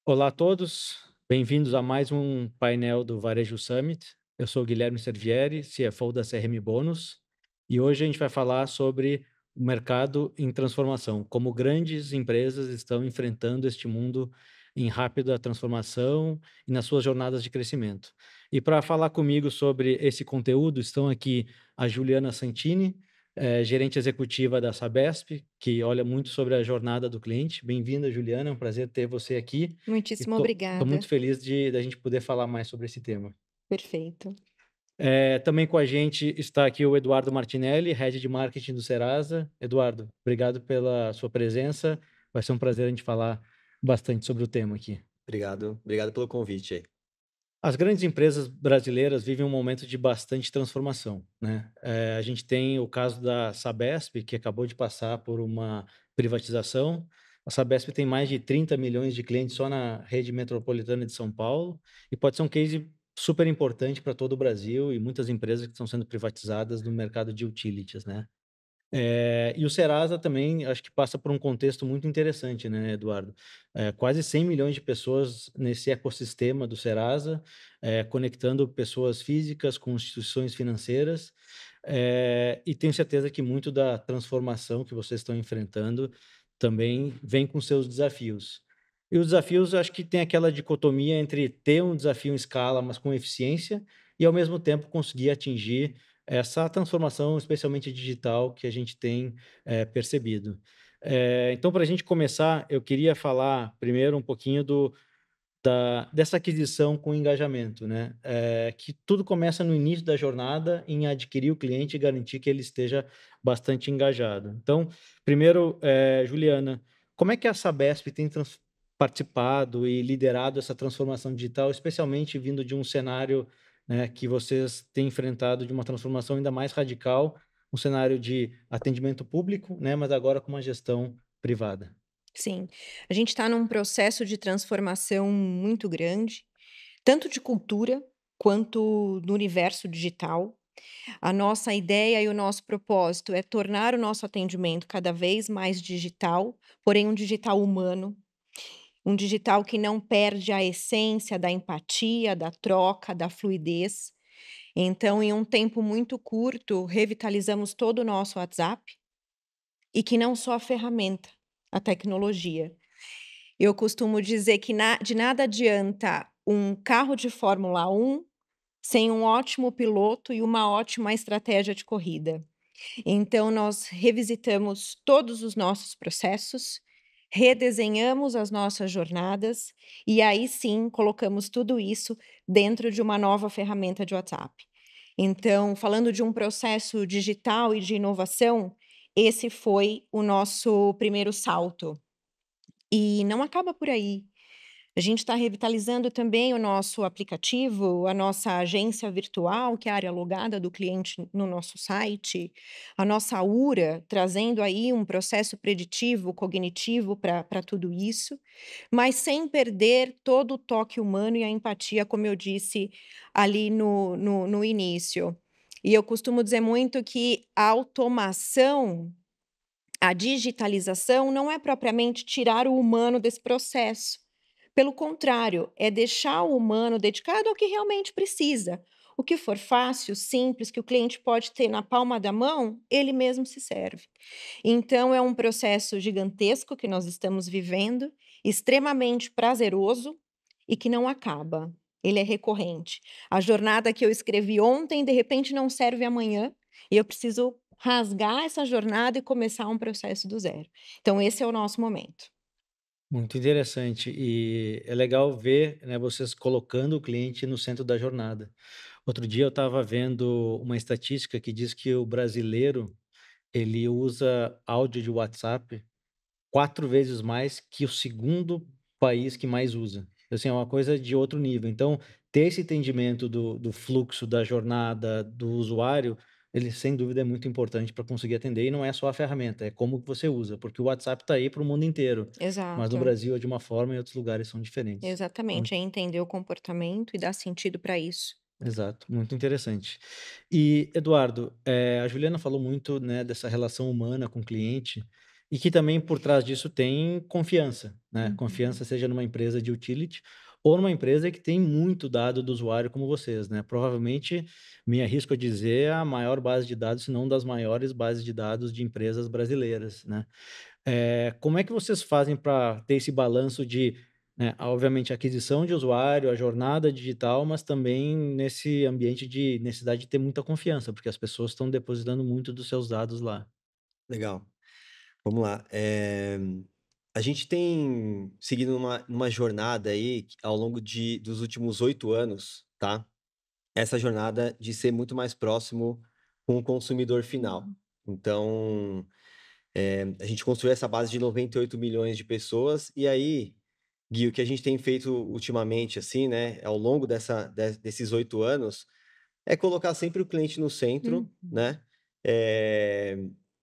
Olá a todos, bem-vindos a mais um painel do Varejo Summit. Eu sou o Guilherme Servieri, CFO da CRM Bônus, e hoje a gente vai falar sobre o mercado em transformação, como grandes empresas estão enfrentando este mundo em rápida transformação e nas suas jornadas de crescimento. E para falar comigo sobre esse conteúdo, estão aqui a Juliana Santini, gerente executiva da Sabesp, que olha muito sobre a jornada do cliente. Bem-vinda, Juliana, é um prazer ter você aqui. E Muitíssimo tô muito obrigada. feliz de da gente poder falar mais sobre esse tema. Perfeito. Também com a gente está aqui o Eduardo Martinelli, Head de Marketing do Serasa. Eduardo, obrigado pela sua presença. Vai ser um prazer a gente falar bastante sobre o tema aqui. Obrigado pelo convite aí. As grandes empresas brasileiras vivem um momento de bastante transformação, né? A gente tem o caso da Sabesp, que acabou de passar por uma privatização. A Sabesp tem mais de 30 milhões de clientes só na rede metropolitana de São Paulo e pode ser um case super importante para todo o Brasil e muitas empresas que estão sendo privatizadas no mercado de utilities, né? E o Serasa também acho que passa por um contexto muito interessante, né, Eduardo? Quase 100 milhões de pessoas nesse ecossistema do Serasa, conectando pessoas físicas com instituições financeiras, e tenho certeza que muito da transformação que vocês estão enfrentando também vem com seus desafios. E os desafios, acho que tem aquela dicotomia entre ter um desafio em escala, mas com eficiência, e ao mesmo tempo conseguir atingir essa transformação, especialmente digital, que a gente tem, percebido. Então, para a gente começar, eu queria falar primeiro um pouquinho dessa aquisição com engajamento, né? Que tudo começa no início da jornada em adquirir o cliente e garantir que ele esteja bastante engajado. Então, primeiro, Juliana, como é que a Sabesp tem participado e liderado essa transformação digital, especialmente vindo de um cenário, né, que vocês têm enfrentado de uma transformação ainda mais radical, um cenário de atendimento público, né, mas agora com uma gestão privada? Sim, a gente está num processo de transformação muito grande, tanto de cultura quanto no universo digital. A nossa ideia e o nosso propósito é tornar o nosso atendimento cada vez mais digital, porém um digital humano, um digital que não perde a essência da empatia, da troca, da fluidez. Então, em um tempo muito curto, revitalizamos todo o nosso WhatsApp. E que não só a ferramenta, a tecnologia. Eu costumo dizer que de nada adianta um carro de Fórmula 1 sem um ótimo piloto e uma ótima estratégia de corrida. Então nós revisitamos todos os nossos processos, redesenhamos as nossas jornadas e aí sim colocamos tudo isso dentro de uma nova ferramenta de WhatsApp. Então, falando de um processo digital e de inovação, esse foi o nosso primeiro salto. E não acaba por aí. A gente está revitalizando também o nosso aplicativo, a nossa agência virtual, que é a área logada do cliente no nosso site, a nossa URA, trazendo aí um processo preditivo, cognitivo para tudo isso, mas sem perder todo o toque humano e a empatia, como eu disse ali no início. E eu costumo dizer muito que a automação, a digitalização não é propriamente tirar o humano desse processo. Pelo contrário, é deixar o humano dedicado ao que realmente precisa. O que for fácil, simples, que o cliente pode ter na palma da mão, ele mesmo se serve. Então, é um processo gigantesco que nós estamos vivendo, extremamente prazeroso e que não acaba. Ele é recorrente. A jornada que eu escrevi ontem, de repente, não serve amanhã, e eu preciso rasgar essa jornada e começar um processo do zero. Então, esse é o nosso momento. Muito interessante e é legal ver, né, vocês colocando o cliente no centro da jornada. Outro dia eu estava vendo uma estatística que diz que o brasileiro, ele usa áudio de WhatsApp 4 vezes mais que o segundo país que mais usa. Assim, é uma coisa de outro nível. Então, ter esse entendimento do fluxo, da jornada, do usuário, ele sem dúvida é muito importante para conseguir atender e não é só a ferramenta, é como que você usa, porque o WhatsApp está aí para o mundo inteiro, mas no Exato, Brasil é de uma forma e em outros lugares são diferentes. Hum, exatamente. É entender o comportamento e dar sentido para isso. exato, muito interessante. E Eduardo, a Juliana falou muito, né, dessa relação humana com o cliente, e que também por trás disso tem confiança, né? Uhum. Confiança seja numa empresa de utility ou numa empresa que tem muito dado do usuário como vocês, né? Provavelmente, me arrisco a dizer, a maior base de dados, se não das maiores bases de dados de empresas brasileiras, né? Como é que vocês fazem para ter esse balanço de, né, obviamente, aquisição de usuário, a jornada digital, mas também nesse ambiente de necessidade de ter muita confiança, porque as pessoas estão depositando muito dos seus dados lá. Legal. Vamos lá. A gente tem seguido numa jornada aí ao longo dos últimos 8 anos, tá? Essa jornada de ser muito mais próximo com o consumidor final. Uhum. Então, a gente construiu essa base de 98 milhões de pessoas, e aí, Gui, o que a gente tem feito ultimamente, assim, né, ao longo desses 8 anos, é colocar sempre o cliente no centro, Uhum. né? Eh,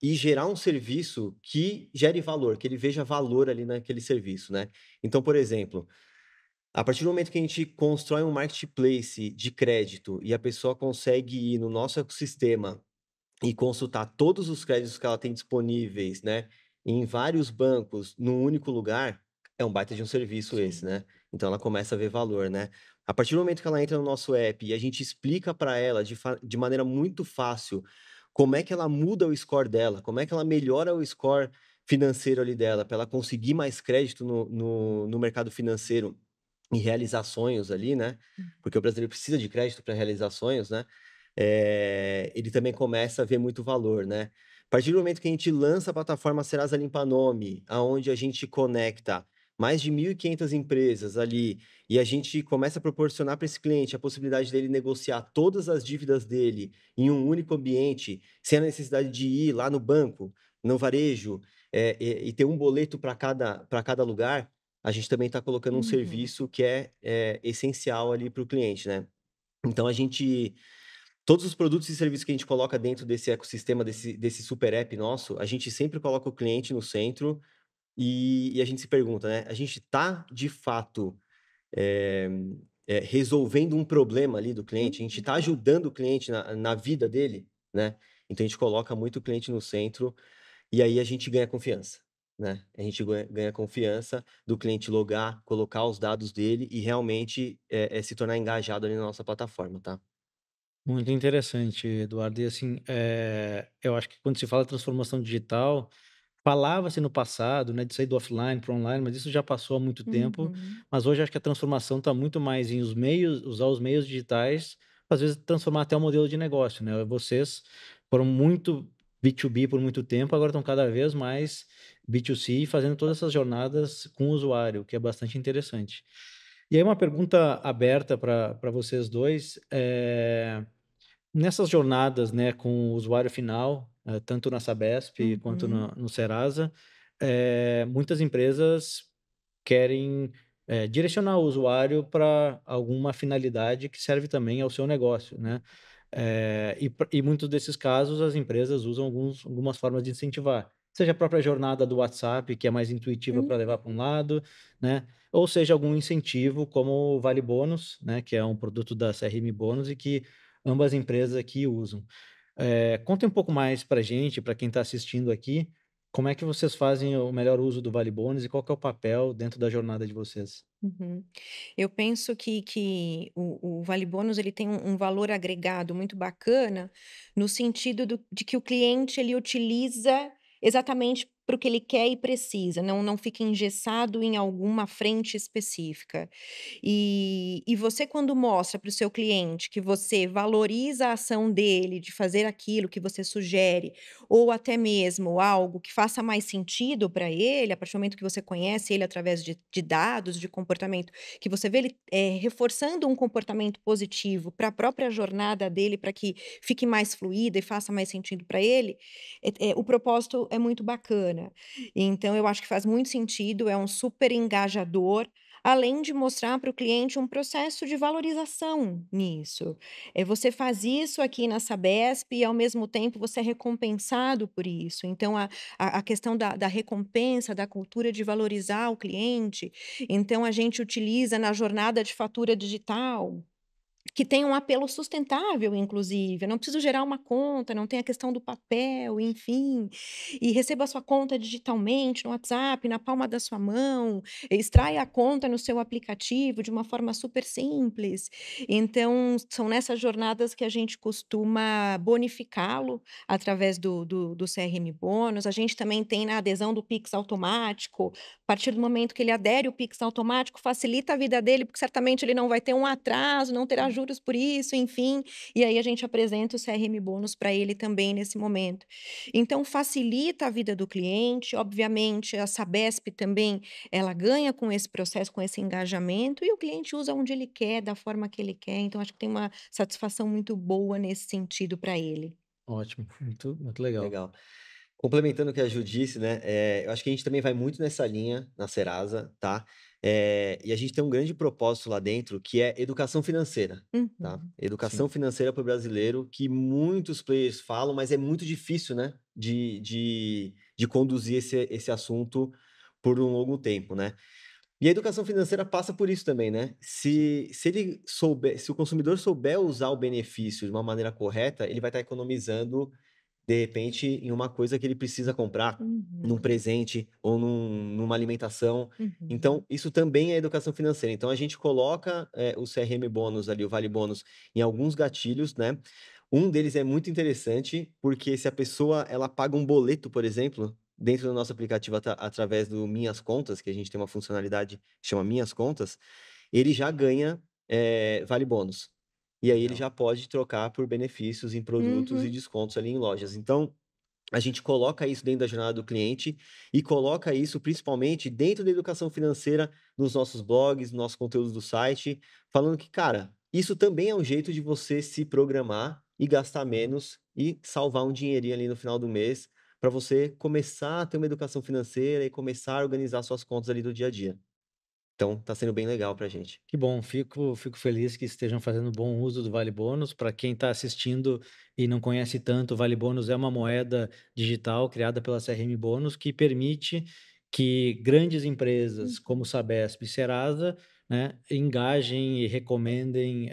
e gerar um serviço que gere valor, que ele veja valor ali naquele serviço, né? Então, por exemplo, a partir do momento que a gente constrói um marketplace de crédito e a pessoa consegue ir no nosso ecossistema e consultar todos os créditos que ela tem disponíveis, né, em vários bancos, num único lugar, é um baita de um serviço esse, Sim. né? Então ela começa a ver valor, né? A partir do momento que ela entra no nosso app e a gente explica para ela de maneira muito fácil como é que ela muda o score dela, como é que ela melhora o score financeiro ali dela, para ela conseguir mais crédito no mercado financeiro e realizar sonhos ali, né? Porque o brasileiro precisa de crédito para realizar sonhos, né? Ele também começa a ver muito valor, né? A partir do momento que a gente lança a plataforma Serasa Limpa Nome, aonde a gente conecta mais de 1.500 empresas ali, e a gente começa a proporcionar para esse cliente a possibilidade dele negociar todas as dívidas dele em um único ambiente, sem a necessidade de ir lá no banco, no varejo, e ter um boleto para cada lugar, a gente também está colocando um Uhum. serviço que é essencial ali para o cliente, né? Então a gente todos os produtos e serviços que a gente coloca dentro desse ecossistema, desse super app nosso, a gente sempre coloca o cliente no centro e a gente se pergunta, né? A gente está, de fato, eh, resolvendo um problema ali do cliente? A gente está Uhum. ajudando o cliente na vida dele, né? Então a gente coloca muito o cliente no centro e aí a gente ganha confiança, né? A gente ganha confiança do cliente logar, colocar os dados dele e realmente se tornar engajado ali na nossa plataforma, tá? Muito interessante, Eduardo. E assim, eu acho que quando se fala transformação digital, falava-se no passado, né, de sair do offline para online, mas isso já passou há muito tempo. Uhum. Mas hoje acho que a transformação está muito mais em usar os meios digitais, às vezes transformar até o modelo de negócio, né? Vocês foram muito B2B por muito tempo, agora estão cada vez mais B2C, fazendo todas essas jornadas com o usuário, o que é bastante interessante. E aí uma pergunta aberta para vocês dois, nessas jornadas, né, com o usuário final, tanto na Sabesp quanto Uhum. no Serasa, muitas empresas querem, direcionar o usuário para alguma finalidade que serve também ao seu negócio, né. E muitos desses casos as empresas usam algumas formas de incentivar, seja a própria jornada do WhatsApp, que é mais intuitiva para levar para um lado, né, ou seja algum incentivo como o Vale Bônus, né, que é um produto da CRM Bônus e que ambas empresas aqui usam. Conta um pouco mais para gente, para quem está assistindo aqui, como é que vocês fazem o melhor uso do Vale Bônus e qual que é o papel dentro da jornada de vocês? Uhum. Eu penso que o Vale Bônus ele tem um valor agregado muito bacana, no sentido de que o cliente ele utiliza exatamente para o que ele quer e precisa, não fica engessado em alguma frente específica. E você quando mostra para o seu cliente que você valoriza a ação dele de fazer aquilo que você sugere, ou até mesmo algo que faça mais sentido para ele, a partir do momento que você conhece ele através de dados, de comportamento, que você vê ele, reforçando um comportamento positivo para a própria jornada dele, para que fique mais fluida e faça mais sentido para ele, o propósito é muito bacana. Então eu acho que faz muito sentido, é um super engajador, além de mostrar para o cliente um processo de valorização nisso. Você faz isso aqui na Sabesp e, ao mesmo tempo, você é recompensado por isso. Então, a questão da recompensa, da cultura de valorizar o cliente, então a gente utiliza na jornada de fatura digital. que tem um apelo sustentável, inclusive. Eu não preciso gerar uma conta, não tem a questão do papel, enfim. E receba a sua conta digitalmente no WhatsApp, na palma da sua mão, extrai a conta no seu aplicativo de uma forma super simples. Então, são nessas jornadas que a gente costuma bonificá-lo através do CRM Bônus. A gente também tem na adesão do Pix automático. A partir do momento que ele adere ao Pix automático, facilita a vida dele, porque certamente ele não vai ter um atraso, não terá juros por isso, enfim. E aí a gente apresenta o CRM Bônus para ele também nesse momento. Então facilita a vida do cliente, obviamente a Sabesp também, ela ganha com esse processo, com esse engajamento, e o cliente usa onde ele quer, da forma que ele quer, então acho que tem uma satisfação muito boa nesse sentido para ele. Ótimo, muito, muito legal. Legal. Complementando o que a Ju disse, né, eu acho que a gente também vai muito nessa linha na Serasa, tá? E a gente tem um grande propósito lá dentro, que é educação financeira, tá? Uhum. Educação Sim. financeira para o brasileiro, que muitos players falam, mas é muito difícil, né, de conduzir esse assunto por um longo tempo, né? E a educação financeira passa por isso também, né? Se ele souber, se o consumidor souber usar o benefício de uma maneira correta, ele vai estar economizando de repente, em uma coisa que ele precisa comprar, num Uhum. presente ou numa alimentação. Uhum. Então, isso também é educação financeira. Então, a gente coloca o CRM Bônus ali, o Vale Bônus, em alguns gatilhos, né? Um deles é muito interessante, porque se a pessoa ela paga um boleto, por exemplo, dentro do nosso aplicativo através do Minhas Contas, que a gente tem uma funcionalidade que chama Minhas Contas, ele já ganha Vale Bônus. E aí ele Legal. já pode trocar por benefícios em produtos e Uhum. descontos ali em lojas. Então, a gente coloca isso dentro da jornada do cliente e coloca isso principalmente dentro da educação financeira nos nossos blogs, nos nossos conteúdos do site, falando que, cara, isso também é um jeito de você se programar e gastar menos e salvar um dinheirinho ali no final do mês para você começar a ter uma educação financeira e começar a organizar suas contas ali do dia a dia. Então, tá sendo bem legal pra gente. Que bom, fico feliz que estejam fazendo bom uso do Vale Bônus. Para quem está assistindo e não conhece tanto, o Vale Bônus é uma moeda digital criada pela CRM Bônus que permite que grandes empresas como Uhum. Sabesp e Serasa, né, engajem e recomendem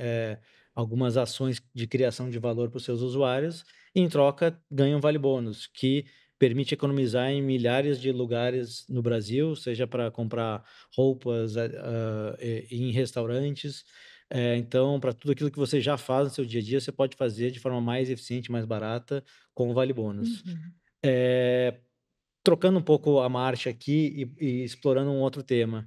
algumas ações de criação de valor para os seus usuários e, em troca, ganham Vale Bônus, que permite economizar em milhares de lugares no Brasil, seja para comprar roupas, em restaurantes. Então, para tudo aquilo que você já faz no seu dia a dia, você pode fazer de forma mais eficiente, mais barata, com o Vale Bônus. Uhum. Eh, Trocando um pouco a marcha aqui e explorando um outro tema.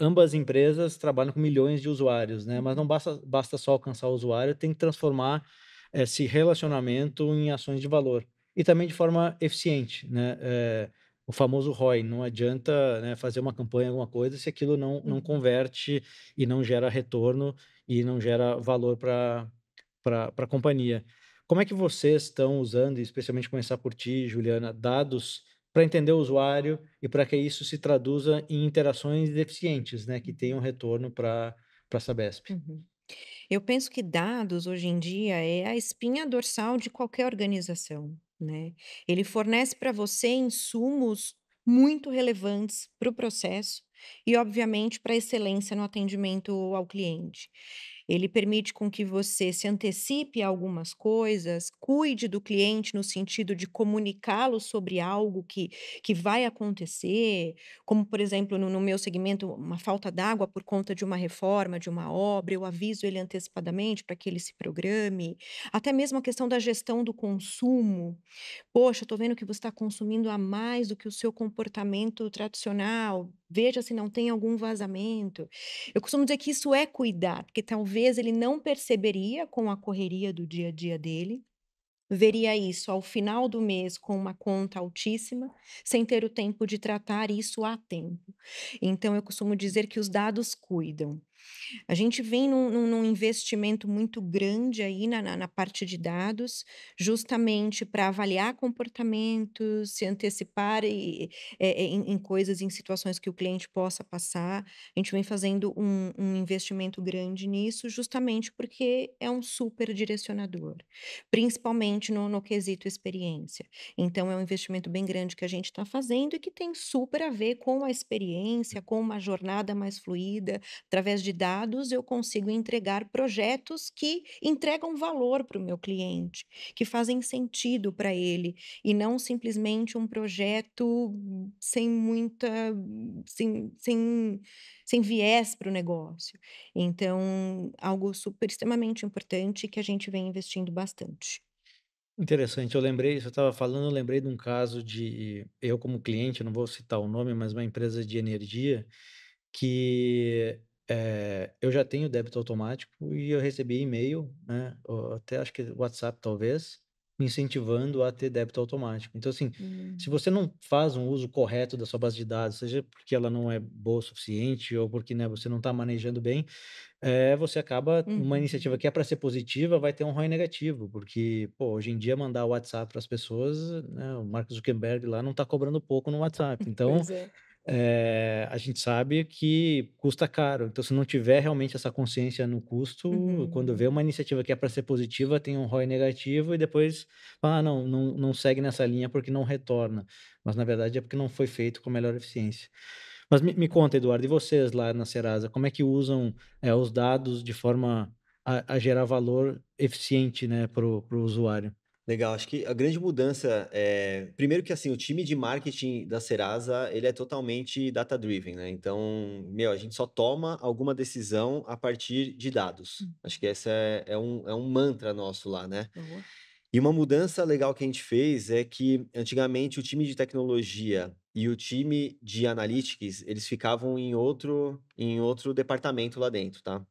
Ambas empresas trabalham com milhões de usuários, né, mas não Uhum. basta só alcançar o usuário, tem que transformar esse relacionamento em ações de valor. E também de forma eficiente, né, o famoso ROI, não adianta, né, fazer uma campanha, alguma coisa, se aquilo não Uhum. converte e não gera retorno e não gera valor para a companhia. Como é que vocês estão usando, e especialmente começar por ti, Juliana, dados para entender o usuário e para que isso se traduza em interações eficientes, né, que tenham retorno para a Sabesp? Uhum. Eu penso que dados hoje em dia é a espinha dorsal de qualquer organização, né? Ele fornece para você insumos muito relevantes para o processo e, obviamente, para a excelência no atendimento ao cliente. Ele permite com que você se antecipe a algumas coisas, cuide do cliente no sentido de comunicá-lo sobre algo que vai acontecer, como, por exemplo, no meu segmento, uma falta d'água por conta de uma reforma, de uma obra, eu aviso ele antecipadamente para que ele se programe. Até mesmo a questão da gestão do consumo. Poxa, estou vendo que você está consumindo a mais do que o seu comportamento tradicional. Veja se não tem algum vazamento. Eu costumo dizer que isso é cuidar, porque talvez ele não perceberia com a correria do dia a dia dele, veria isso ao final do mês com uma conta altíssima, sem ter o tempo de tratar isso a tempo. Então, eu costumo dizer que os dados cuidam. A gente vem num investimento muito grande aí na parte de dados, justamente para avaliar comportamentos, se antecipar em coisas, em situações que o cliente possa passar. A gente vem fazendo um investimento grande nisso, justamente porque é um super direcionador, principalmente no quesito experiência. Então é um investimento bem grande que a gente está fazendo e que tem super a ver com a experiência, com uma jornada mais fluida, através de dados, eu consigo entregar projetos que entregam valor para o meu cliente, que fazem sentido para ele, e não simplesmente um projeto sem muita sem sem viés para o negócio. Então, algo super extremamente importante que a gente vem investindo bastante. Interessante, eu lembrei, você estava falando, eu lembrei de um caso de eu como cliente, eu não vou citar o nome, mas uma empresa de energia que, eu já tenho débito automático e eu recebi e-mail, né, ou até acho que WhatsApp talvez, me incentivando a ter débito automático. Então assim, se Hum. você não faz um uso correto da sua base de dados, seja porque ela não é boa o suficiente ou porque, né, você não está manejando bem, você acaba uma iniciativa Uhum. que é para ser positiva, vai ter um ROI negativo, porque, pô, hoje em dia mandar o WhatsApp para as pessoas, né, o Mark Zuckerberg lá não está cobrando pouco no WhatsApp. Então, Pois é. a gente sabe que custa caro. Então, se não tiver realmente essa consciência no custo, quando vê Uhum. uma iniciativa que é para ser positiva, tem um ROI negativo e depois fala: "Ah, não segue nessa linha porque não retorna". Mas na verdade é porque não foi feito com a melhor eficiência. Mas me conta, Eduardo, e vocês lá na Serasa, como é que usam, os dados de forma a gerar valor eficiente, né, para o usuário? Legal, acho que a grande mudança é, primeiro que assim, o time de marketing da Serasa, ele é totalmente data-driven, né? Então, meu, a gente só toma alguma decisão a partir de dados. Hum. Acho que essa é um mantra nosso lá, né? Boa. E uma mudança legal que a gente fez é que antigamente o time de tecnologia e o time de analytics, eles ficavam em outro departamento lá dentro, tá?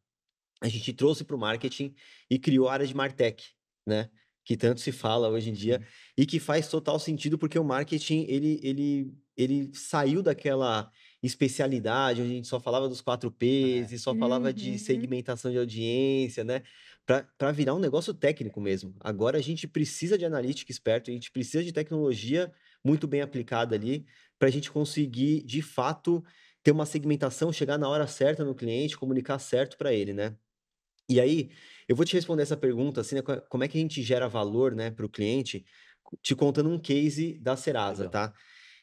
A gente trouxe para o marketing e criou a área de MarTech, né? Que tanto se fala hoje em dia Sim. e que faz total sentido porque o marketing ele saiu daquela especialidade onde a gente só falava dos 4 Ps É. e só falava de Uhum. segmentação de audiência, né? Para virar um negócio técnico mesmo. Agora a gente precisa de analítica esperto, a gente precisa de tecnologia muito bem aplicada ali para a gente conseguir, de fato, ter uma segmentação, chegar na hora certa no cliente, comunicar certo para ele, né? E aí, eu vou te responder essa pergunta, assim, né, como é que a gente gera valor, né, para o cliente, te contando um case da Serasa, Legal. tá?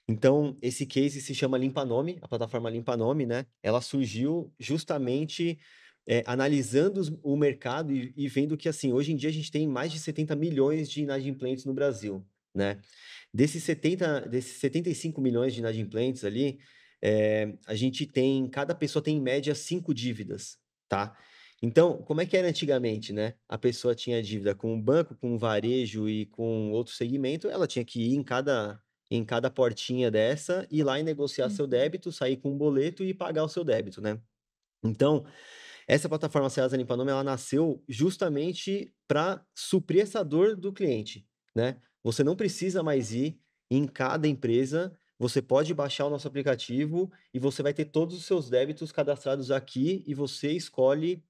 Então, esse case se chama Limpanome, a plataforma Limpanome, né? Ela surgiu justamente analisando o mercado e vendo que, assim, hoje em dia a gente tem mais de 70 milhões de inadimplentes no Brasil, né? Desses 75 milhões de inadimplentes ali, a gente tem, cada pessoa tem em média 5 dívidas, tá? Então, como é que era antigamente, né? A pessoa tinha dívida com o banco, com o varejo e com outro segmento, ela tinha que ir em cada portinha dessa, ir lá e negociar seu Uhum. débito, sair com um boleto e pagar o seu débito, né? Então, essa plataforma Ceasa Limpa Nome, ela nasceu justamente para suprir essa dor do cliente, né? Você não precisa mais ir em cada empresa, você pode baixar o nosso aplicativo e você vai ter todos os seus débitos cadastrados aqui e você escolhe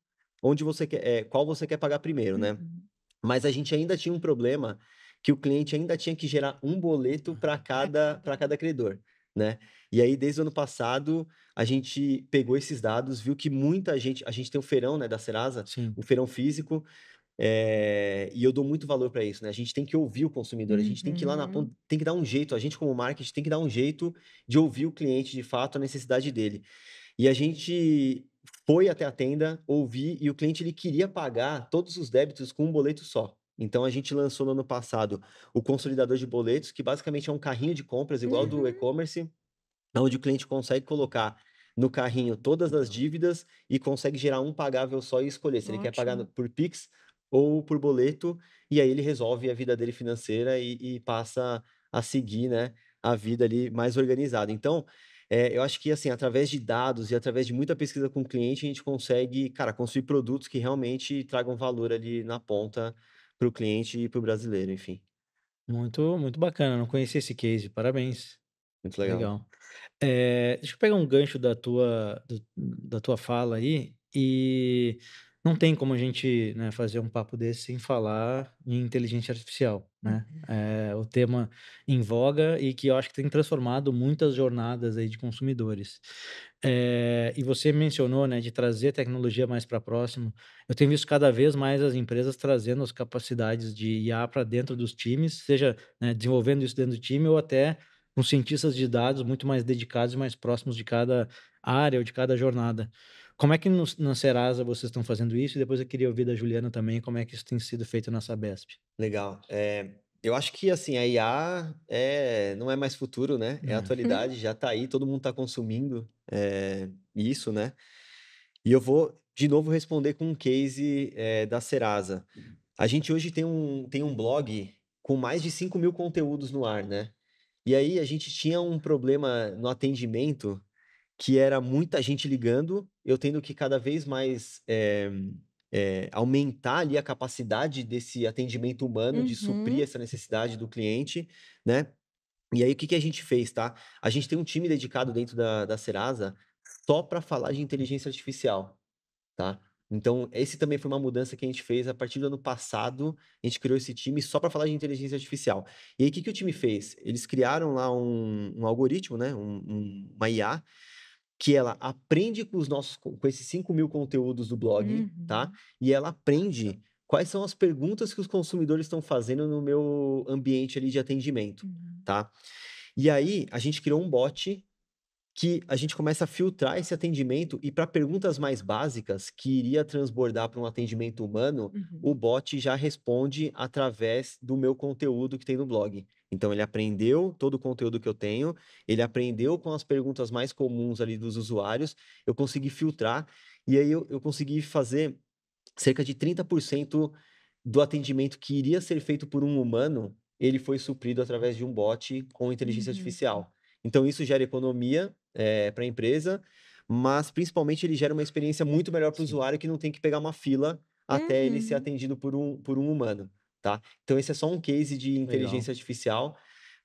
onde você quer, qual você quer pagar primeiro, né? Uhum. Mas a gente ainda tinha um problema que o cliente ainda tinha que gerar um boleto para Para cada cada para um. cada credor, né. E aí desde o ano passado, a gente pegou esses dados, viu que muita gente, a gente tem o feirão, né, da Serasa, Sim. o feirão físico, e eu dou muito valor para isso, né, a gente tem que ouvir o consumidor, a gente tem que ir lá na ponta, Uhum. tem que dar um jeito, a gente como marketing tem que dar um jeito de ouvir o cliente de fato, a necessidade dele. E a gente foi até a tenda, ouvir, e o cliente ele queria pagar todos os débitos com um boleto só. Então a gente lançou no ano passado o consolidador de boletos, que basicamente é um carrinho de compras igual do Uhum. e-commerce, onde o cliente consegue colocar no carrinho todas as Legal. dívidas e consegue gerar um pagável só e escolher se ele quer pagar Ótimo. por Pix ou por boleto, e aí ele resolve a vida dele financeira e passa a seguir, né, a vida ali mais organizada. Então, eu acho que assim, através de dados e através de muita pesquisa com o cliente, a gente consegue, cara, construir produtos que realmente tragam valor ali na ponta para o cliente e para o brasileiro, enfim. Muito, muito bacana, não conhecia esse case, parabéns. Muito legal. Legal. Deixa eu pegar um gancho da tua fala aí, e não tem como a gente, né, fazer um papo desse sem falar em inteligência artificial, né. Uhum. É o tema em voga e que eu acho que tem transformado muitas jornadas aí de consumidores. E você mencionou, né, de trazer tecnologia mais para próximo. Eu tenho visto cada vez mais as empresas trazendo as capacidades de IA para dentro dos times, seja, né, desenvolvendo isso dentro do time ou até com cientistas de dados muito mais dedicados e mais próximos de cada área ou de cada jornada. como é que na Serasa vocês estão fazendo isso? E depois eu queria ouvir da Juliana também como é que isso tem sido feito na Sabesp. Legal. Eu acho que, assim, a IA não é mais futuro, né? É É. atualidade, já tá aí, todo mundo tá consumindo isso, né? E eu vou, de novo, responder com um case da Serasa. A gente hoje tem um blog com mais de 5.000 conteúdos no ar, né? E aí a gente tinha um problema no atendimento que era muita gente ligando, eu tendo que cada vez mais aumentar ali a capacidade desse atendimento humano, de suprir Uhum. essa necessidade do cliente, né? E aí o que que a gente fez, tá? A gente tem um time dedicado dentro da Serasa só para falar de inteligência artificial, tá? Então, esse também foi uma mudança que a gente fez a partir do ano passado. A gente criou esse time só para falar de inteligência artificial. E aí, o que que o time fez? Eles criaram lá um algoritmo, né? Uma IA, que ela aprende com esses 5.000 conteúdos do blog, tá? Uhum. E ela aprende quais são as perguntas que os consumidores estão fazendo no meu ambiente ali de atendimento, Uhum. tá? E aí, a gente criou um bot que a gente começa a filtrar esse atendimento e para perguntas mais básicas que iria transbordar para um atendimento humano, o Uhum. bot já responde através do meu conteúdo que tem no blog. Então ele aprendeu todo o conteúdo que eu tenho, ele aprendeu com as perguntas mais comuns ali dos usuários, eu consegui filtrar e aí eu consegui fazer cerca de 30% do atendimento que iria ser feito por um humano, ele foi suprido através de um bot com inteligência Uhum. artificial. Então, isso gera economia para a empresa, mas principalmente ele gera uma experiência muito melhor para o Sim. usuário que não tem que pegar uma fila até ele ser Uhum. atendido por um humano, tá? Então, esse é só um case de Legal. inteligência artificial,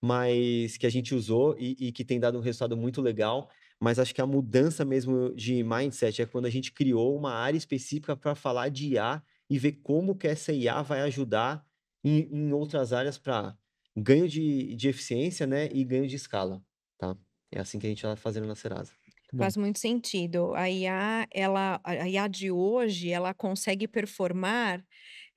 mas que a gente usou e que tem dado um resultado muito legal. Mas acho que a mudança mesmo de mindset é quando a gente criou uma área específica para falar de IA e ver como que essa IA vai ajudar em outras áreas para ganho de eficiência, né, e ganho de escala, tá? É assim que a gente está fazendo na Serasa. Muito bom. Faz muito sentido. A IA de hoje, ela consegue performar,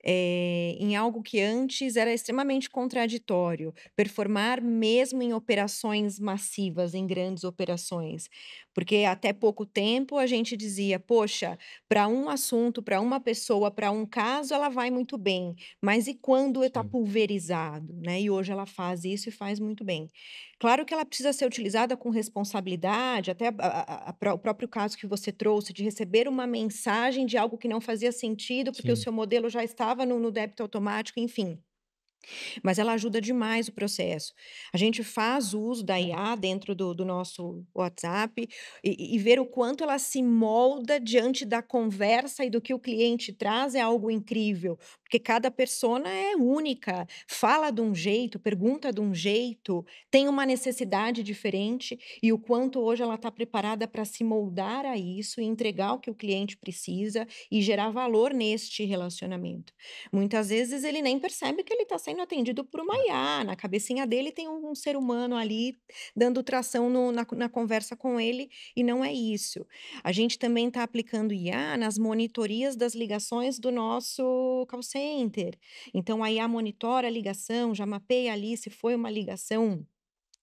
em algo que antes era extremamente contraditório, performar mesmo em operações massivas, em grandes operações. Porque até pouco tempo a gente dizia: "Poxa, para um assunto, para uma pessoa, para um caso, ela vai muito bem, mas e quando está Sim. pulverizado?", né, e hoje ela faz isso e faz muito bem. Claro que ela precisa ser utilizada com responsabilidade, até o próprio caso que você trouxe de receber uma mensagem de algo que não fazia sentido, porque o Sim. seu modelo já estava no débito automático, enfim. Mas ela ajuda demais o processo. A gente faz uso da IA dentro do nosso WhatsApp e ver o quanto ela se molda diante da conversa e do que o cliente traz é algo incrível, porque cada persona é única, fala de um jeito, pergunta de um jeito, tem uma necessidade diferente e o quanto hoje ela está preparada para se moldar a isso e entregar o que o cliente precisa e gerar valor neste relacionamento. Muitas vezes ele nem percebe que ele está sendo atendido por uma IA, na cabecinha dele tem um ser humano ali dando tração na conversa com ele, e não é isso. A gente também está aplicando IA nas monitorias das ligações do nosso call center. Então a IA monitora a ligação, já mapeia ali se foi uma ligação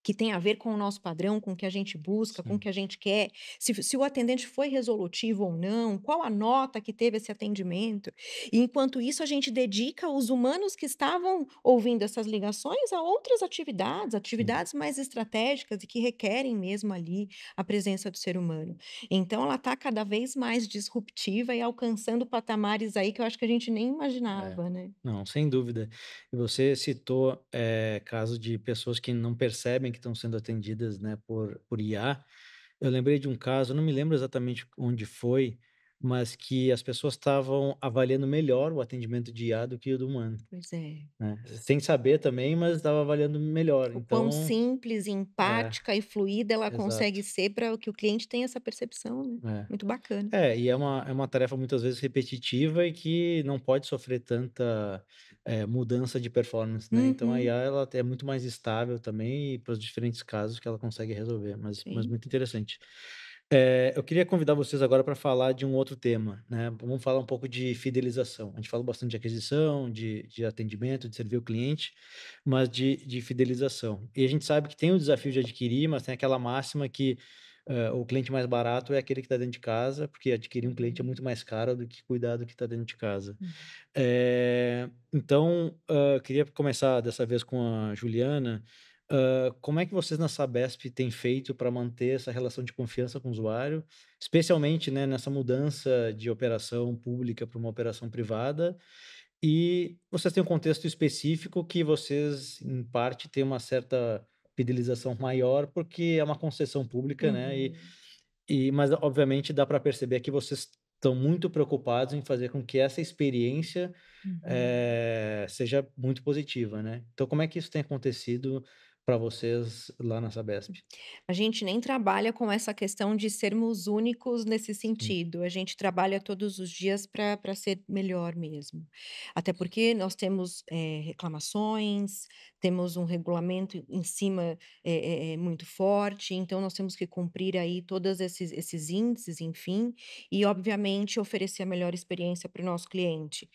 que tem a ver com o nosso padrão, com o que a gente busca, com o Sim. que a gente quer, se o atendente foi resolutivo ou não, qual a nota que teve esse atendimento. E enquanto isso, a gente dedica os humanos que estavam ouvindo essas ligações a outras atividades, Sim. atividades mais estratégicas e que requerem mesmo ali a presença do ser humano. Então, ela está cada vez mais disruptiva e alcançando patamares aí que eu acho que a gente nem É. imaginava, né? Não, sem dúvida. E você citou, caso de pessoas que não percebem que estão sendo atendidas, né, por IA. Eu lembrei de um caso, eu não me lembro exatamente onde foi, mas que as pessoas estavam avaliando melhor o atendimento de IA do que o do humano, Pois é. né. Sem saber também, mas estava avaliando melhor. O quão Então simples, é, empática e fluida ela consegue exato. ser para que o cliente tenha essa percepção, né. É. Muito bacana. E é uma tarefa muitas vezes repetitiva e que não pode sofrer tanta, mudança de performance, né, então a Uhum, IA ela é muito mais estável também e para os diferentes casos que ela consegue resolver, mas sim. muito interessante. Eu queria convidar vocês agora para falar de um outro tema, né, vamos falar um pouco de fidelização. A gente falou bastante de aquisição, de atendimento, de servir o cliente, mas de fidelização. E a gente sabe que tem o desafio de adquirir, mas tem aquela máxima que o cliente mais barato é aquele que está dentro de casa, porque adquirir um cliente é muito mais caro do que cuidar do que está dentro de casa. Uhum. Então, queria começar dessa vez com a Juliana. Como é que vocês na Sabesp têm feito para manter essa relação de confiança com o usuário, especialmente, né, nessa mudança de operação pública para uma operação privada? E vocês têm um contexto específico que vocês, em parte, têm uma certa fidelização maior, porque é uma concessão pública, né? Uhum. Mas obviamente dá para perceber que vocês estão muito preocupados em fazer com que essa experiência, Uhum. seja muito positiva, né. Então como é que isso tem acontecido para vocês lá na Sabesp? A gente nem trabalha com essa questão de sermos únicos nesse Sim, sentido, a gente trabalha todos os dias para ser melhor mesmo. Até porque nós temos, reclamações, temos um regulamento em cima, muito forte, então nós temos que cumprir aí todos esses índices, enfim, e obviamente oferecer a melhor experiência para o nosso cliente.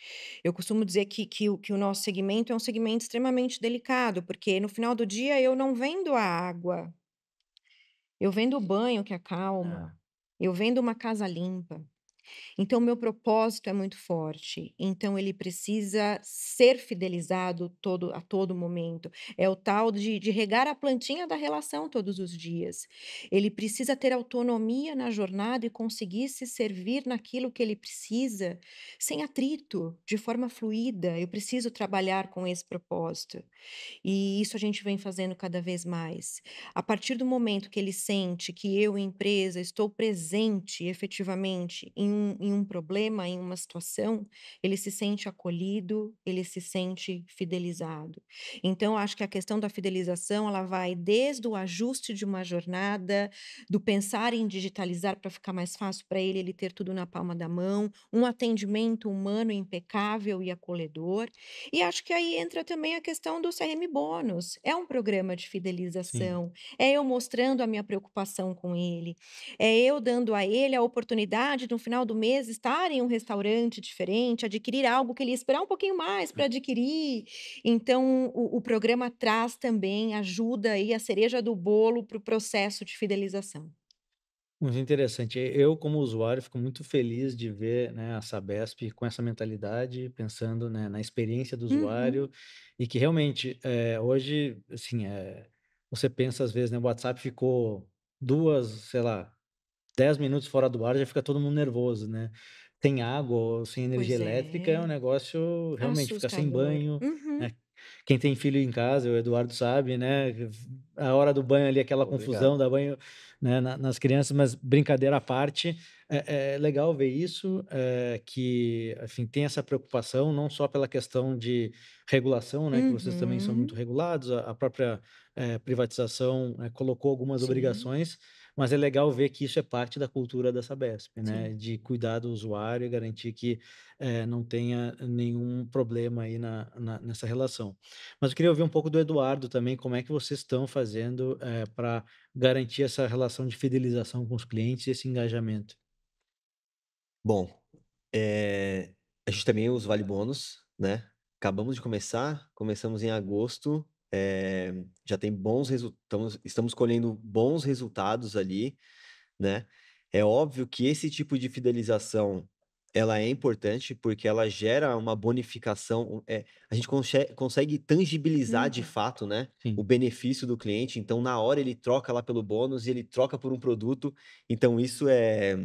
Eu costumo dizer que o nosso segmento é um segmento extremamente delicado, porque no final do dia eu não vendo a água, eu vendo o banho que é, acalma, eu vendo uma casa limpa. Então, o meu propósito é muito forte. Então, ele precisa ser fidelizado a todo momento. É o tal de regar a plantinha da relação todos os dias. Ele precisa ter autonomia na jornada e conseguir se servir naquilo que ele precisa, sem atrito, de forma fluida. Eu preciso trabalhar com esse propósito. E isso a gente vem fazendo cada vez mais. A partir do momento que ele sente que eu, empresa, estou presente efetivamente em um problema, em uma situação, ele se sente acolhido, ele se sente fidelizado. Então, acho que a questão da fidelização, ela vai desde o ajuste de uma jornada, do pensar em digitalizar para ficar mais fácil para ele ter tudo na palma da mão, um atendimento humano impecável e acolhedor, e acho que aí entra também a questão do CRM Bônus. É um programa de sim. fidelização, é eu mostrando a minha preocupação com ele, é eu dando a ele a oportunidade de no final do mês estar em um restaurante diferente, adquirir algo que ele ia esperar um pouquinho mais para adquirir. Então o programa traz também, ajuda aí a cereja do bolo para o processo de fidelização. Muito interessante. Eu, como usuário, fico muito feliz de ver, né, a Sabesp com essa mentalidade, pensando, né, na experiência do Uhum. usuário e que realmente, hoje, assim, você pensa às vezes, né, o WhatsApp ficou 2, sei lá, 10 minutos fora do ar, já fica todo mundo nervoso, né. Sem água ou sem energia Pois elétrica é um é, negócio realmente ficar sem assustador. banho, Uhum. né. Quem tem filho em casa, o Eduardo sabe, né, a hora do banho ali, aquela confusão, Obrigado. dar banho, né, nas crianças, mas brincadeira à parte, é legal ver isso, que, enfim, tem essa preocupação, não só pela questão de regulação, né, que vocês também são muito Uhum. regulados, a própria, privatização, colocou algumas Sim, obrigações, mas é legal ver que isso é parte da cultura da Sabesp, né, sim. de cuidar do usuário e garantir que, não tenha nenhum problema aí nessa relação. Mas eu queria ouvir um pouco do Eduardo também, como é que vocês estão fazendo, para garantir essa relação de fidelização com os clientes e esse engajamento? Bom, eh, a gente também usa o Vale Bônus, né. Acabamos de começar, começamos em agosto, já tem bons resultados, estamos colhendo bons resultados ali, né. É óbvio que esse tipo de fidelização, ela é importante, porque ela gera uma bonificação, a gente consegue tangibilizar de Uhum. fato, né, o Sim, benefício do cliente, então na hora ele troca lá pelo bônus e ele troca por um produto, então isso é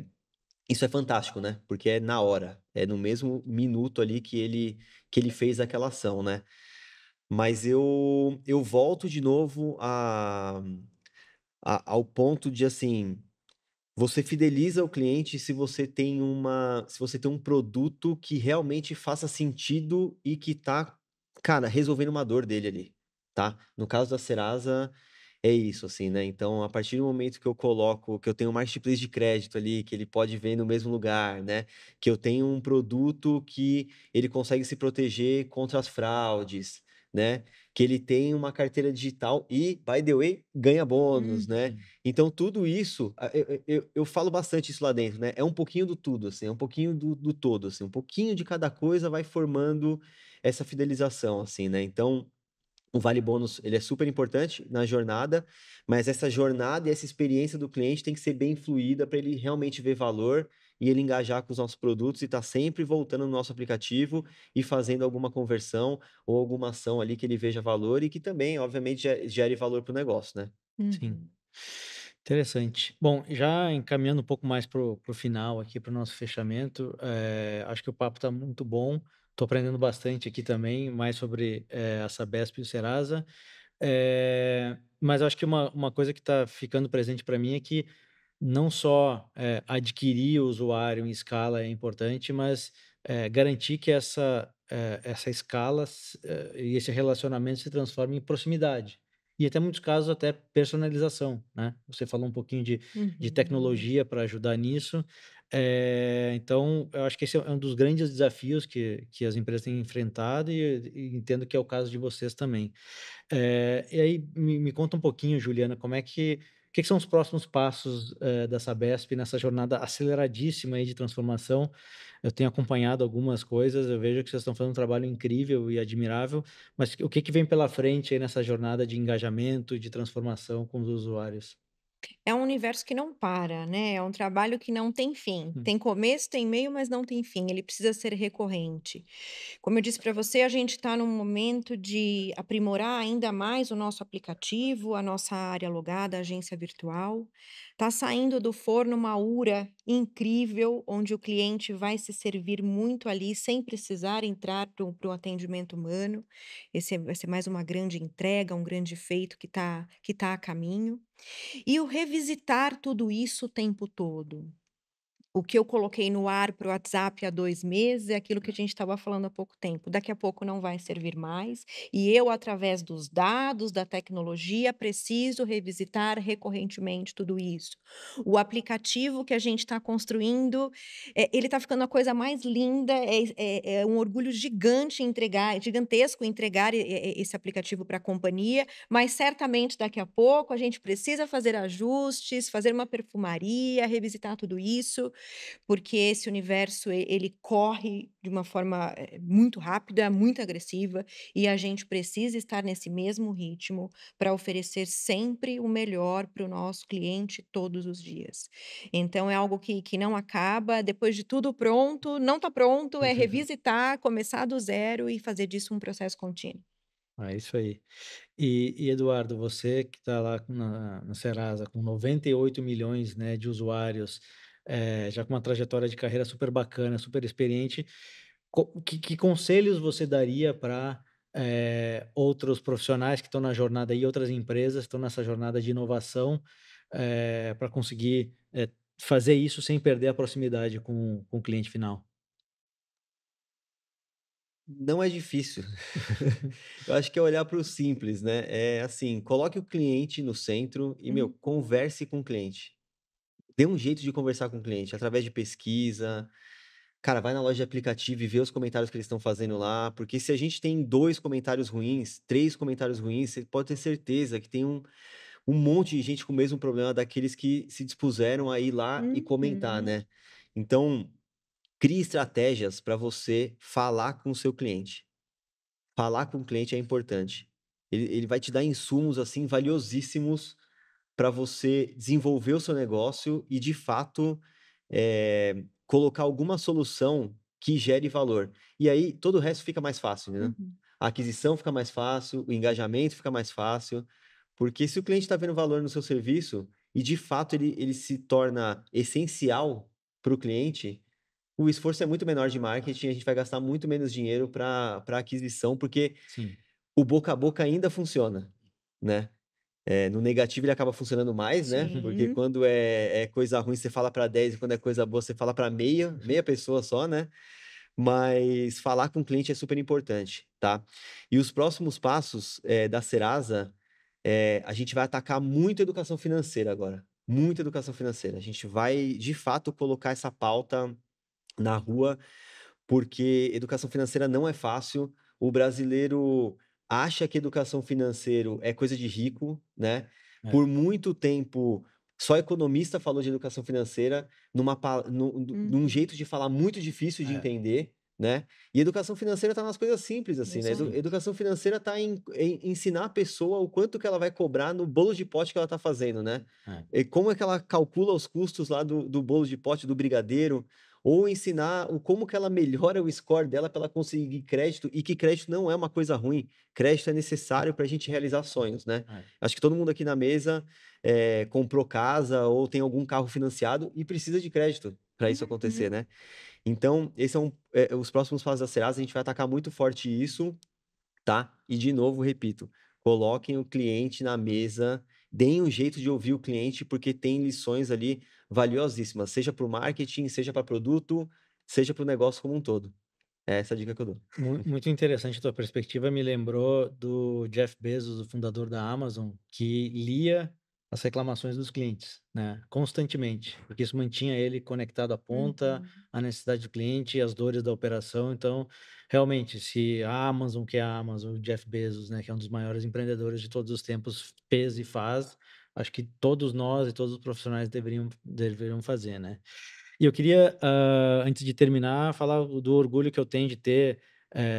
fantástico, né, porque é na hora, é no mesmo minuto ali que ele fez aquela ação, né. Mas eu volto de novo ao ponto de, assim, você fideliza o cliente se você tem um produto que realmente faça sentido e que tá, cara, resolvendo uma dor dele ali, tá. No caso da Serasa, é isso, assim, né, então a partir do momento que eu tenho um marketplace de crédito ali, que ele pode ver no mesmo lugar, né, que eu tenho um produto que ele consegue se proteger contra as fraudes, né, que ele tem uma carteira digital e, by the way, ganha bônus, né. Uhum. sim. Então tudo isso, eu falo bastante isso lá dentro, né, é um pouquinho do tudo, assim, é um pouquinho do todo, assim, um pouquinho de cada coisa vai formando essa fidelização, assim, né. Então O vale bônus, ele é super importante na jornada, mas essa jornada e essa experiência do cliente tem que ser bem fluida para ele realmente ver valor e ele engajar com os nossos produtos e estar sempre voltando no nosso aplicativo e fazendo alguma conversão ou alguma ação ali que ele veja valor e que também, obviamente, gere valor para o negócio, né? Sim. Uhum. Interessante. Bom, já encaminhando um pouco mais para o final aqui, para o nosso fechamento, acho que o papo está muito bom. Estou aprendendo bastante aqui também, mais sobre a Sabesp e o Serasa. Mas eu acho que uma coisa que está ficando presente para mim é que não só adquirir o usuário em escala é importante, mas garantir que essa escala e esse relacionamento se transforme em proximidade. E até muitos casos até personalização, né? Você falou um pouquinho de Uhum. tecnologia para ajudar nisso. Então, eu acho que esse é um dos grandes desafios que as empresas têm enfrentado e entendo que é o caso de vocês também. E aí me conta um pouquinho, Juliana, como é que são os próximos passos, da Sabesp nessa jornada aceleradíssima aí de transformação? Eu tenho acompanhado algumas coisas, eu vejo que vocês estão fazendo um trabalho incrível e admirável, mas o que vem pela frente aí nessa jornada de engajamento, de transformação com os usuários? É um universo que não para, né, é um trabalho que não tem fim. Hum, Tem começo, tem meio, mas não tem fim, ele precisa ser recorrente. Como eu disse para você, a gente está num momento de aprimorar ainda mais o nosso aplicativo, a nossa área logada, a agência virtual. Está saindo do forno uma URA incrível, onde o cliente vai se servir muito ali, sem precisar entrar para o atendimento humano. Vai ser mais uma grande entrega, um grande feito que tá a caminho. E o revisitar tudo isso o tempo todo. O que eu coloquei no ar para o WhatsApp há 2 meses é aquilo que a gente estava falando há pouco tempo, daqui a pouco não vai servir mais, e eu, através dos dados, da tecnologia, preciso revisitar recorrentemente tudo isso. O aplicativo que a gente está construindo, ele está ficando a coisa mais linda, é um orgulho gigantesco entregar esse aplicativo para a companhia, mas certamente daqui a pouco a gente precisa fazer ajustes, fazer uma perfumaria, revisitar tudo isso, porque esse universo ele corre de uma forma, muito rápida, muito agressiva, e a gente precisa estar nesse mesmo ritmo para oferecer sempre o melhor para o nosso cliente todos os dias. Então é algo que não acaba, depois de tudo pronto, não está pronto, é revisitar, começar do zero e fazer disso um processo contínuo. é isso aí. E Eduardo, você que está lá na Serasa com 98 milhões, né, de usuários, já com uma trajetória de carreira super bacana, super experiente, que conselhos você daria para outros profissionais que estão na jornada aí, outras empresas que estão nessa jornada de inovação, para conseguir fazer isso sem perder a proximidade com o cliente final? Não é difícil. Eu acho que é olhar para o simples, né? É assim, coloque o cliente no centro e, meu, Uhum. converse com o cliente. Dê um jeito de conversar com o cliente através de pesquisa. Cara, vai na loja de aplicativo e vê os comentários que eles estão fazendo lá, porque se a gente tem 2 comentários ruins, 3 comentários ruins, você pode ter certeza que tem um monte de gente com o mesmo problema daqueles que se dispuseram a ir lá e comentar, Uhum. né? Então, crie estratégias para você falar com o seu cliente. Falar com o cliente é importante. Ele vai te dar insumos, assim, valiosíssimos para você desenvolver o seu negócio e, de fato, colocar alguma solução que gere valor. E aí, todo o resto fica mais fácil, né? Uhum. A aquisição fica mais fácil, o engajamento fica mais fácil, porque se o cliente está vendo valor no seu serviço e, de fato, ele se torna essencial para o cliente, o esforço é muito menor de marketing, a gente vai gastar muito menos dinheiro para aquisição, porque Sim. o boca a boca ainda funciona, né? No negativo ele acaba funcionando mais, né? Porque Sim. quando é coisa ruim você fala para 10 e quando é coisa boa você fala para meia pessoa só, né? Mas falar com o cliente é super importante, tá? E os próximos passos, da Serasa, a gente vai atacar muito a educação financeira agora, muita educação financeira. A gente vai, de fato, colocar essa pauta na rua, porque educação financeira não é fácil. O brasileiro acha que educação financeira é coisa de rico, né? É. Por muito tempo, só economista falou de educação financeira num Uhum. jeito de falar muito difícil de É. entender. né? E educação financeira está nas coisas simples, assim, né? Exato. Educação financeira está em ensinar a pessoa o quanto que ela vai cobrar no bolo de pote que ela está fazendo, né? É. E como é que ela calcula os custos lá do bolo de pote, do brigadeiro, ou ensinar como que ela melhora o score dela para ela conseguir crédito, e que crédito não é uma coisa ruim, crédito é necessário para a gente realizar sonhos, né? É. Acho que todo mundo aqui na mesa comprou casa ou tem algum carro financiado e precisa de crédito para isso acontecer, Uhum. né? Então, esse os próximos passos da Serasa, a gente vai atacar muito forte isso, tá? E de novo, repito, coloquem o cliente na mesa, deem um jeito de ouvir o cliente, porque tem lições ali valiosíssimas, seja para o marketing, seja para produto, seja para o negócio como um todo. É essa a dica que eu dou. Muito interessante a tua perspectiva, me lembrou do Jeff Bezos, o fundador da Amazon, que lia as reclamações dos clientes, né, constantemente, porque isso mantinha ele conectado à ponta, Uhum. à necessidade do cliente e às dores da operação. Então, realmente, se a Amazon, que é a Amazon, o Jeff Bezos, né, que é um dos maiores empreendedores de todos os tempos, fez e faz, acho que todos nós e todos os profissionais deveriam fazer, né. E eu queria, antes de terminar, falar do orgulho que eu tenho de ter,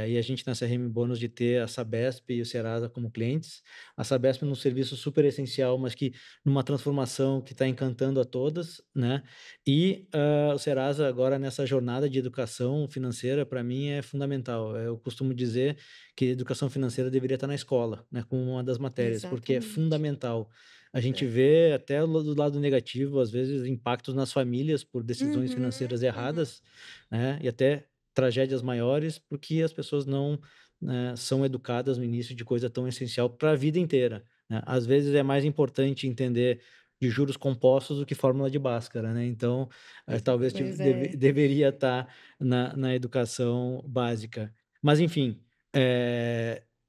e a gente na CRM Bônus de ter a Sabesp e o Serasa como clientes. A Sabesp num serviço super essencial, mas que numa transformação que está encantando a todas, né. E, o Serasa agora nessa jornada de educação financeira, para mim é fundamental. Eu costumo dizer que educação financeira deveria estar na escola, né, como uma das matérias, porque é Exatamente. fundamental. A gente É, vê até do lado negativo, às vezes, impactos nas famílias por decisões Uhum, financeiras uhum. erradas, né, e até tragédias maiores, porque as pessoas não, né, são educadas no início de coisa tão essencial para a vida inteira, né. Às vezes é mais importante entender de juros compostos do que fórmula de Bhaskara, né, então, talvez Pois é. deveria estar na educação básica. Mas enfim,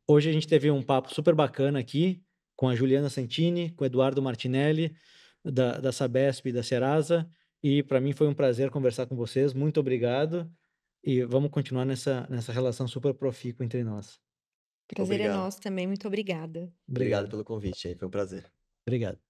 hoje a gente teve um papo super bacana aqui, com a Juliana Santini, com o Eduardo Martinelli, da Sabesp e da Serasa, e para mim foi um prazer conversar com vocês. Muito obrigado e vamos continuar nessa relação super profícua entre nós. Prazer é obrigado. nosso também, muito obrigada. Obrigado Obrigado, pelo convite aí, foi um prazer. obrigado.